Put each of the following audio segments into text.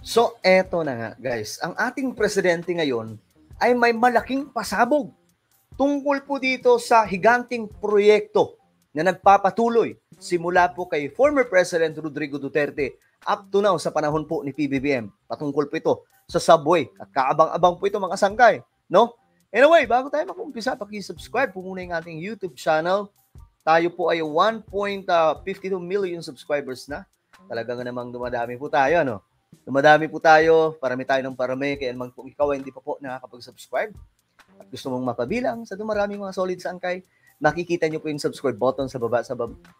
So, eto na nga guys, ang ating presidente ngayon ay may malaking pasabog tungkol po dito sa higanting proyekto na nagpapatuloy simula po kay former President Rodrigo Duterte up to now sa panahon po ni PBBM. Patungkol po ito sa subway at kaabang-abang po ito mga sangkay, no? Anyway, bago tayo mag-umpisa, paki-subscribe po muna yung ating YouTube channel. Tayo po ay 1.52 million subscribers na. Talaga nga namang dumadami po tayo, no? Dumadami po tayo, parami tayo ng parami, kaya naman kung ikaw ay hindi pa po nakakapag-subscribe at gusto mong mapabilang sa dumaraming mga solid sangkay, makikita nyo po yung subscribe button sa baba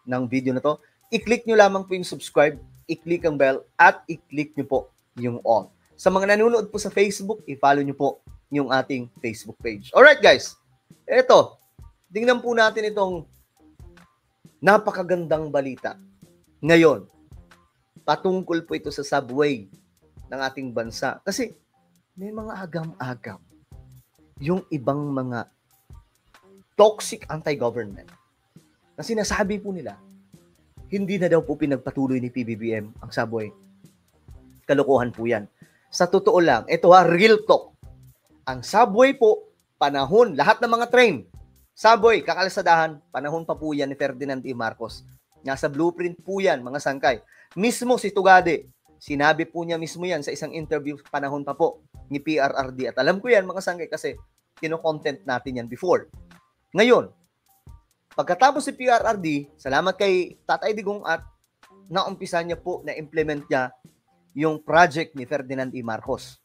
ng video na to. I-click nyo lamang po yung subscribe, i-click ang bell, at i-click nyo po yung all. Sa mga nanonood po sa Facebook, i-follow nyo po yung ating Facebook page. Alright guys, eto, tingnan po natin itong napakagandang balita. Ngayon, patungkol po ito sa subway ng ating bansa. Kasi may mga agam-agam yung ibang mga toxic anti-government na sinasabi po nila, hindi na daw po pinagpatuloy ni PBBM ang subway. Kalokohan po yan. Sa totoo lang, ito real talk. Ang subway po, panahon, lahat ng mga train, subway, kakalsadahan, panahon pa po yan ni Ferdinand E. Marcos. Nasa blueprint po yan, mga sangkay. Mismo si Tugade, sinabi po niya mismo yan sa isang interview panahon pa po ni PRRD. At alam ko yan, mga sangkay, kasi kino-content natin yan before. Ngayon, pagkatapos si PRRD, salamat kay Tatay Digong at naumpisa niya po na implement niya yung project ni Ferdinand E. Marcos.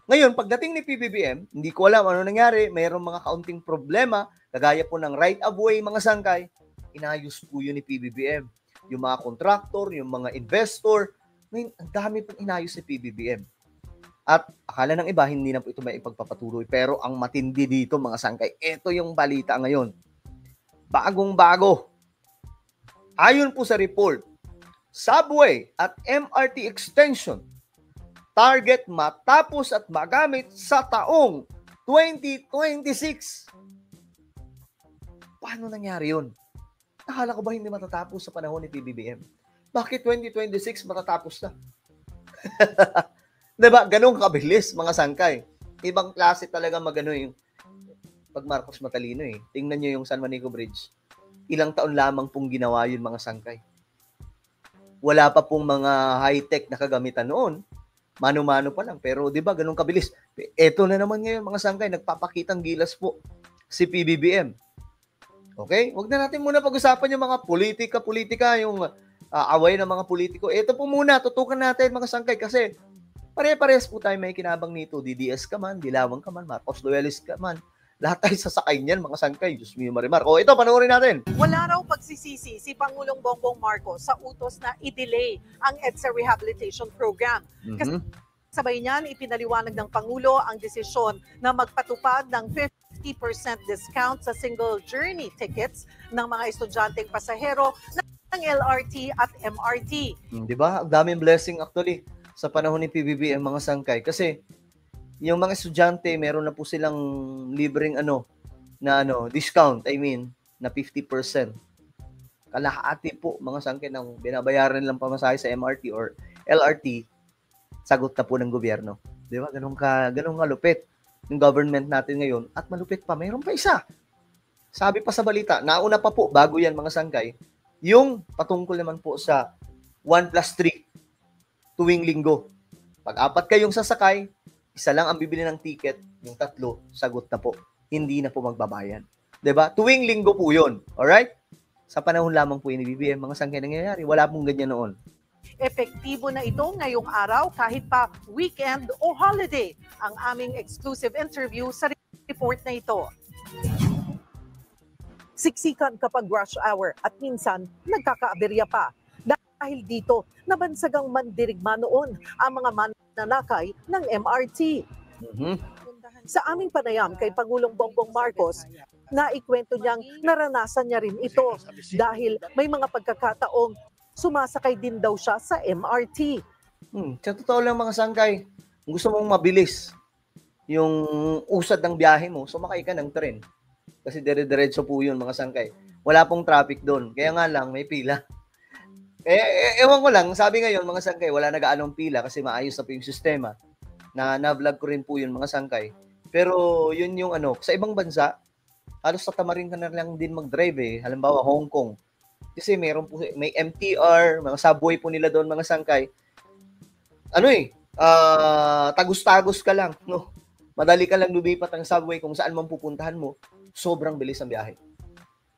Ngayon, pagdating ni PBBM, hindi ko alam ano nangyari, mayroong mga kaunting problema, kagaya po ng right of way, mga sangkay, inayos po yun ni PBBM. Yung mga contractor, yung mga investor, ngayon, ang dami pong inayos ni PBBM. At akala ng iba, hindi na po ito may ipagpapatuloy. Pero ang matindi dito, mga sangkay, ito yung balita ngayon. Bagong-bago. Ayon po sa report, subway at MRT extension target matapos at magamit sa taong 2026. Paano nangyari yun? Akala ko ba hindi matatapos sa panahon ni PBBM? Bakit 2026 matatapos na? Diba? Ganun kabilis, mga sangkay. Ibang klase talaga magano yung pag Marcos matalino eh. Tingnan nyo yung San Juanico Bridge. Ilang taon lamang pong ginawa yun, mga sangkay. Wala pa pong mga high-tech na kagamitan noon. Mano-mano pa lang. Pero di ba ganun kabilis? Eto na naman ngayon, mga sangkay, nagpapakitang gilas po si PBBM. Okay? Huwag na natin muna pag-usapan yung mga politika, yung away ng mga politiko. Ito po muna, tutukan natin, mga sangkay, kasi pare-parehas po tayo may kinabang nito. DDS ka man, Dilawang ka man, Marcos Loyalist ka man. Lahat tayo sasakay niyan, mga sangkay. Diyos mo yung marimar. O ito, panoorin natin. Wala raw pagsisisi si Pangulong Bongbong Marcos sa utos na i-delay ang EDSA Rehabilitation Program. Kasi sabay niyan, ipinaliwanag ng Pangulo ang desisyon na magpatupad ng 50% discount sa single journey tickets ng mga estudyanteng pasahero ng LRT at MRT. Di ba? Ang daming blessing actually sa panahon ni PBBM, mga sangkay. Kasi yung mga estudyante, meron na po silang libreng discount, na 50%. Kalahati po, mga sangkay, ng binabayaran nilang pamasahe sa MRT or LRT, sagot na po ng gobyerno. Di ba? Ganun kalupit yung government natin ngayon. At malupit pa, mayroon pa isa. Sabi pa sa balita, nauna pa po, bago yan, mga sangkay, yung patungkol naman po sa 1+3 tuwing linggo. Pag 4 kayong sasakay, isa lang ang bibili ng ticket, yung 3, sagot na po. Hindi na po magbabayan. Diba? Tuwing linggo po yun. Alright? Sa panahon lamang po yung BBM, mga sangkay nangyayari. Wala pong ganyan noon. Epektibo na ito ngayong araw kahit pa weekend o holiday. Ang aming exclusive interview sa report na ito. Siksikan kapag rush hour at minsan nagkakaaberya pa. Dahil dito, nabansagang mandirigma noon ang mga mananakay ng MRT. Sa aming panayam kay Pangulong Bongbong Marcos, naikwento niyang naranasan niya rin ito dahil may mga pagkakataong sumasakay din daw siya sa MRT. Sa totoo lang, mga sangkay, gusto mong mabilis yung usad ng biyahe mo, sumakay ka ng tren. Kasi dire-diretso po yun, mga sangkay. Wala pong traffic doon. Kaya nga lang, may pila. Ewan ko lang, sabi ngayon mga sangkay, wala na gaanong pila kasi maayos na po yung sistema. Na-vlog ko rin po yun mga sangkay. Pero yun yung ano, sa ibang bansa, halos tatamarin ka na lang din mag-drive eh. Halimbawa, Hong Kong. Kasi meron po, may MTR, mga subway po nila doon mga sangkay. Ano eh, tagos-tagos ka lang, no? Madali ka lang lumipat ng subway kung saan man pupuntahan mo, sobrang bilis ang biyahe.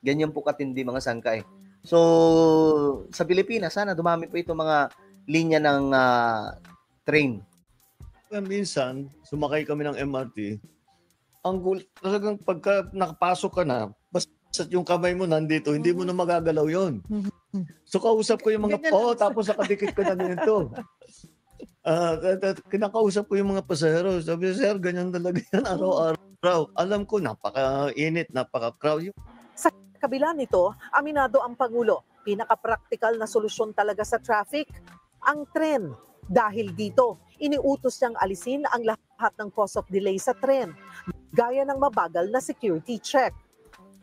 Ganyan po katindi mga sangkay. So, sa Pilipinas, sana dumami po itong mga linya ng train. Minsan, sumakay kami ng MRT, talagang pagka nakapasok ka na, basta yung kamay mo nandito, hindi mo na magagalaw yon. So, kausap ko yung mga tapos nakadikit ko na dito. Kinakausap ko yung mga pasahero. Sabi, sir, ganyan talaga yan araw-araw. Alam ko, napaka-init, napaka-crowd. Sa kabila nito, aminado ang Pangulo, pinaka-practical na solusyon talaga sa traffic, ang tren. Dahil dito, iniutos niyang alisin ang lahat ng cause of delay sa tren, gaya ng mabagal na security check.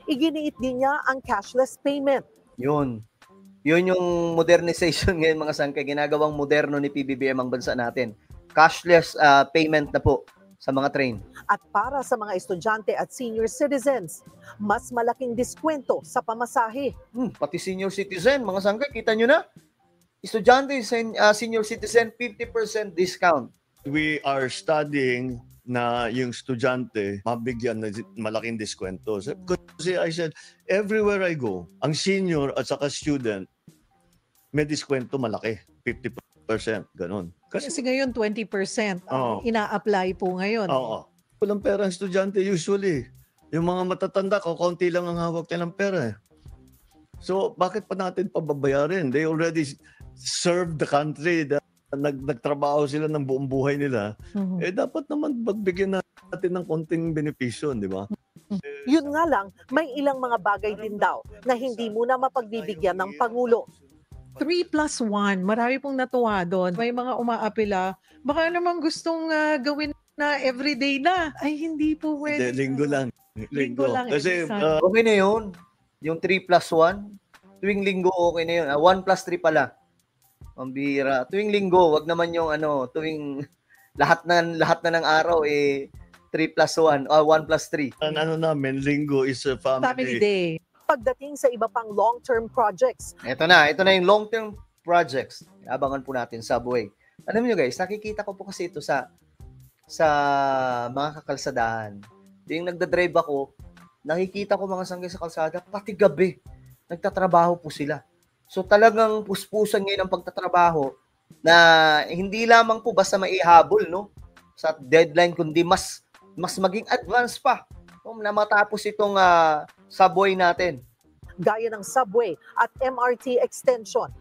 Iginiit din niya ang cashless payment. Yun yung modernization ngayon mga sangkay, ginagawang moderno ni PBBM ang bansa natin. Cashless payment na po sa mga train. At para sa mga estudyante at senior citizens, mas malaking diskwento sa pamasahe. Pati senior citizen, mga sangkay, kita nyo na. Estudyante, senior citizen, 50% discount. We are studying na yung estudyante mabigyan ng malaking diskwento. Kasi I said, everywhere I go, ang senior at saka student, may diskwento malaki, 50%, ganun. Kasi ngayon 20% ina-apply po ngayon. Oo. Walang pera ang estudyante usually. Yung mga matatanda ko, konti lang ang hawak nilang pera. So, bakit pa natin pababayarin? They already served the country. Nagtrabaho sila ng buong buhay nila. Dapat naman magbigyan natin ng konting benepisyo, di ba? Yun nga lang, may ilang mga bagay din daw na hindi muna mapagbibigyan ng Pangulo. 3+1, marami pong natuwa doon. May mga umaapila, baka naman gustong gawin na everyday na. Ay, hindi po pwede. Linggo lang. Linggo lang. Kasi, okay na yun. Yung 3+1, tuwing linggo okay na yun. 1+3 pala. Pambira. Tuwing linggo, wag naman yung tuwing lahat na ng araw 3+1 or 1+3. Ang namin, linggo is a Family day. Pagdating sa iba pang long-term projects. Ito na yung long-term projects. Abangan po natin subway. Alam niyo guys, nakikita ko po kasi ito sa mga kakalsadahan. Yung nagda-drive ako, nakikita ko mga sangkay sa kalsada, pati gabi, nagtatrabaho po sila. So talagang puspusan ngayon ang pagtatrabaho na hindi lamang po basta maihabol sa deadline, kundi mas maging advance pa na matapos itong subway natin. Gaya ng subway at MRT extension.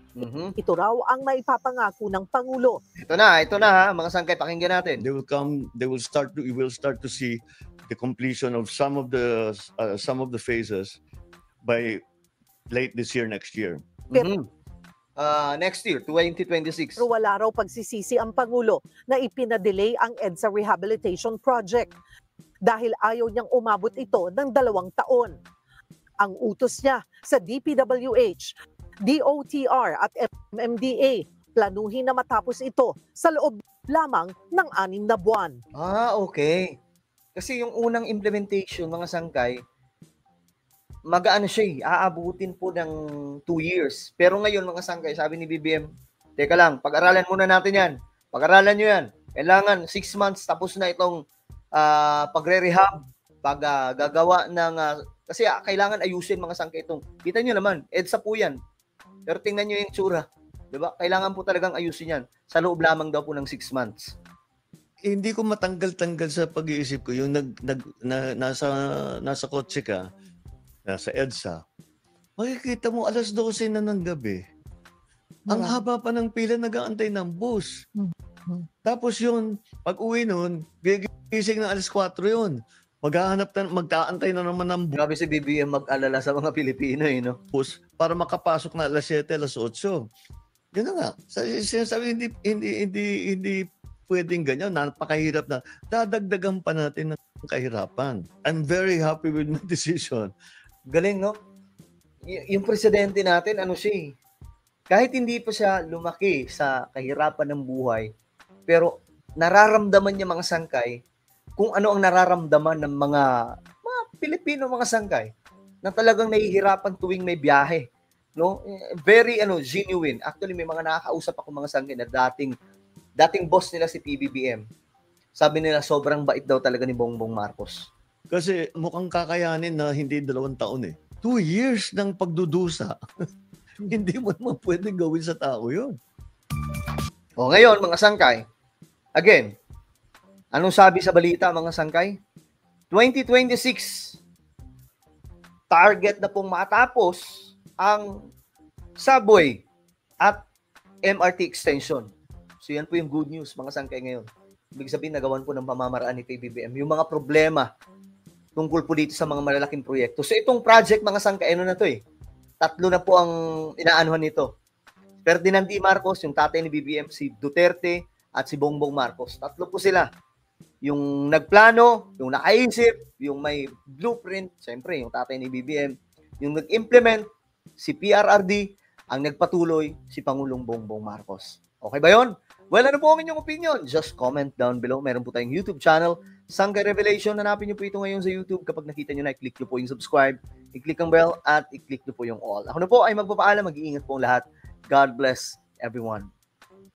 Ito raw ang maipapangako ng Pangulo. Ito na ha, mga sangkay, pakinggan natin. We will start to see the completion of some of the phases by late this year, next year. Next year, 2026. Pero wala raw pagsisisi ang Pangulo na ipinadelay ang EDSA Rehabilitation Project dahil ayaw niyang umabot ito ng 2 taon. Ang utos niya sa DPWH, DOTR at MMDA, planuhin na matapos ito sa loob lamang ng 6 na buwan. Okay. Kasi yung unang implementation, mga sangkay, mag-ano siya aabutin po ng 2 years. Pero ngayon, mga sangkay, sabi ni BBM, teka lang, pag-aralan muna natin yan. Pag-aralan nyo yan. Kailangan 6 months tapos na itong pagre-rehab, gagawa ng kasi kailangan ayusin mga sangkay itong. Kita nyo naman, EDSA po yan. Pero tingnan nyo yung tsura. Diba? Kailangan po talagang ayusin yan. Sa loob lamang daw po ng 6 months. Hindi ko matanggal-tanggal sa pag-iisip ko yung nasa kotse ka, nasa EDSA. Makikita mo alas 12 na ng gabi. Ang haba pa ng pila, nag-aantay ng bus. Tapos yun, pag-uwi nun, gigising na alas 4 yun. Magtaantay na naman ng Grabe si BBM mag-alala sa mga Pilipino bus para makapasok na alas 7, alas 8. Yun na nga. Sinasabi, hindi pwedeng ganyan. Napakahirap na. Dadagdagan pa natin ng kahirapan. I'm very happy with my decision. Galing, no? Yung presidente natin, kahit hindi pa siya lumaki sa kahirapan ng buhay, pero nararamdaman niya mga sangkay kung ano ang nararamdaman ng mga Pilipino mga sangkay na talagang nahihirapan tuwing may biyahe. No? Very genuine. Actually, may mga nakakausap ako mga sangkay na dating boss nila si PBBM. Sabi nila sobrang bait daw talaga ni Bongbong Marcos. Kasi mukhang kakayanin na hindi 2 taon eh. 2 years ng pagdudusa. Hindi mo naman pwedeng gawin sa tao yun. O ngayon, mga sangkay, again, anong sabi sa balita mga sangkay? 2026, target na pong matapos ang subway at MRT extension. So yan po yung good news mga sangkay ngayon. Ibig sabihin, nagawan po ng pamamaraan ni PBBM yung mga problema tungkol po dito sa mga malalaking proyekto. So itong project mga sangkay, ano na to eh? 3 na po ang inaanuhan nito. Ferdinand E. Marcos, yung tatay ni BBM, si Duterte at si Bongbong Marcos. 3 po sila. Yung nagplano, yung nakaisip, yung may blueprint, siyempre yung tatay ni BBM, yung nag-implement, si PRRD, ang nagpatuloy, si Pangulong Bongbong Marcos. Okay ba yon? Well, ano po ang inyong opinion? Just comment down below. Meron po tayong YouTube channel, Sangkay Revelation. Hanapin niyo po ito ngayon sa YouTube. Kapag nakita niyo na, i-click niyo po yung subscribe, i-click ang bell, at i-click niyo po yung all. Ako na po ay magpapaalam. Mag-iingat po ang lahat. God bless everyone.